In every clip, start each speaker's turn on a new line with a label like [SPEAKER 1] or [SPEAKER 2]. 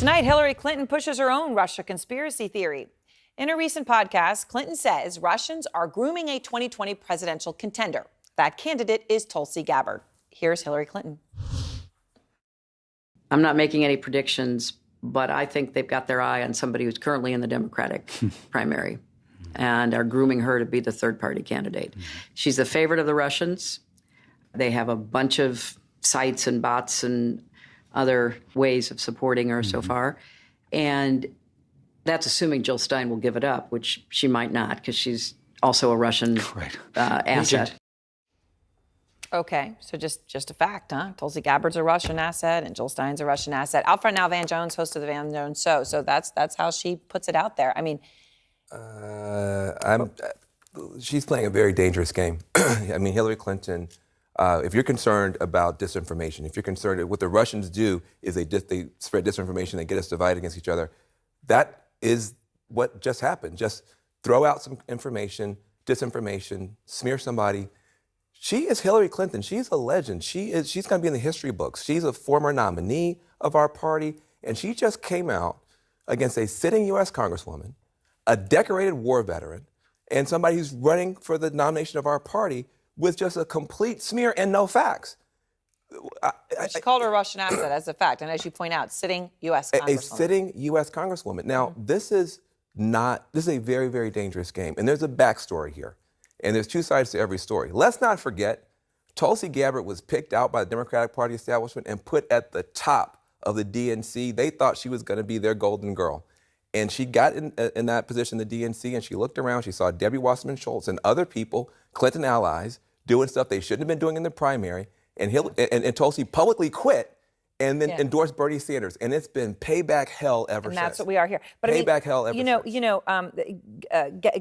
[SPEAKER 1] Tonight, Hillary Clinton pushes her own Russia conspiracy theory. In a recent podcast, Clinton says Russians are grooming a 2020 presidential contender. That candidate is Tulsi Gabbard. Here's Hillary Clinton.
[SPEAKER 2] I'm not making any predictions, but I think they've got their eye on somebody who's currently in the Democratic primary and are grooming her to be the third-party candidate. She's the favorite of the Russians. They have a bunch of sites and bots and other ways of supporting her so far. And that's assuming Jill Stein will give it up, which she might not, because she's also a Russian asset.
[SPEAKER 1] Okay, so just a fact, huh? Tulsi Gabbard's a Russian asset and Jill Stein's a Russian asset. Out front now, Van Jones, host of the Van Jones Show. So that's how she puts it out there. I mean,
[SPEAKER 3] she's playing a very dangerous game. I mean, Hillary Clinton. If you're concerned about disinformation, if you're concerned, what the Russians do is they spread disinformation, they get us divided against each other. That is what just happened. Just throw out some information, disinformation, smear somebody. She is Hillary Clinton. She's a legend. She's going to be in the history books. She's a former nominee of our party, and she just came out against a sitting U.S. Congresswoman, a decorated war veteran, and somebody who's running for the nomination of our party with just a complete smear and no facts.
[SPEAKER 1] She called her a Russian asset as a fact, and as you point out, sitting U.S. Congresswoman.
[SPEAKER 3] A sitting U.S. Congresswoman. Now, this is a very, very dangerous game, and there's a backstory here, and there's two sides to every story. Let's not forget, Tulsi Gabbard was picked out by the Democratic Party establishment and put at the top of the DNC. They thought she was going to be their golden girl. And she got in that position, the DNC, and she looked around. She saw Debbie Wasserman Schultz and other people, Clinton allies, doing stuff they shouldn't have been doing in the primary. And Tulsi publicly quit and then endorsed Bernie Sanders. And it's been payback hell ever since.
[SPEAKER 1] And that's what we are here. But
[SPEAKER 3] payback hell ever since.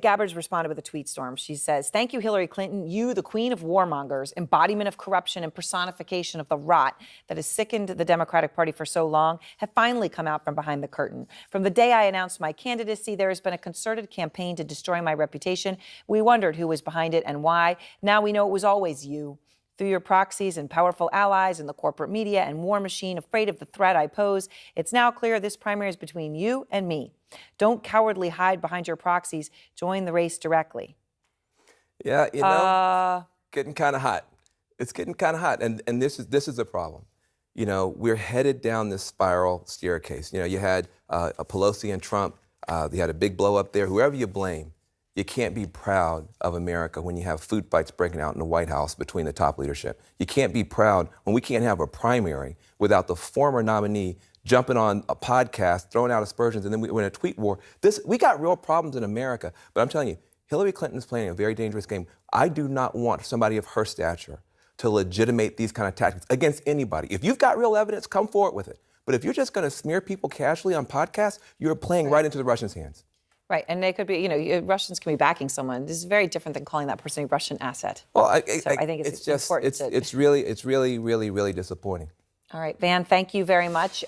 [SPEAKER 1] Gabbard's responded with a tweet storm. She says, "Thank you, Hillary Clinton. You, the queen of warmongers, embodiment of corruption and personification of the rot that has sickened the Democratic Party for so long, have finally come out from behind the curtain. From the day I announced my candidacy, there has been a concerted campaign to destroy my reputation. We wondered who was behind it and why. Now we know it was always you. Through your proxies and powerful allies in the corporate media and war machine, afraid of the threat I pose, it's now clear this primary is between you and me. Don't cowardly hide behind your proxies. Join the race directly."
[SPEAKER 3] Yeah, getting kind of hot. It's getting kind of hot, and this is the problem. You know, we're headed down this spiral staircase. You know, you had a Pelosi and Trump. You had a big blow up there. Whoever you blame, you can't be proud of America when you have food fights breaking out in the White House between the top leadership. You can't be proud when we can't have a primary without the former nominee jumping on a podcast, throwing out aspersions, and then we're in a tweet war. We got real problems in America. But I'm telling you, Hillary Clinton is playing a very dangerous game. I do not want somebody of her stature to legitimate these kind of tactics against anybody. If you've got real evidence, come forward with it. But if you're just going to smear people casually on podcasts, you're playing right into the Russians' hands.
[SPEAKER 1] Right, and they could be, Russians can be backing someone. This is very different than calling that person a Russian asset.
[SPEAKER 3] Well,
[SPEAKER 1] I think it's important.
[SPEAKER 3] It's really, really, really disappointing.
[SPEAKER 1] All right, Van, thank you very much.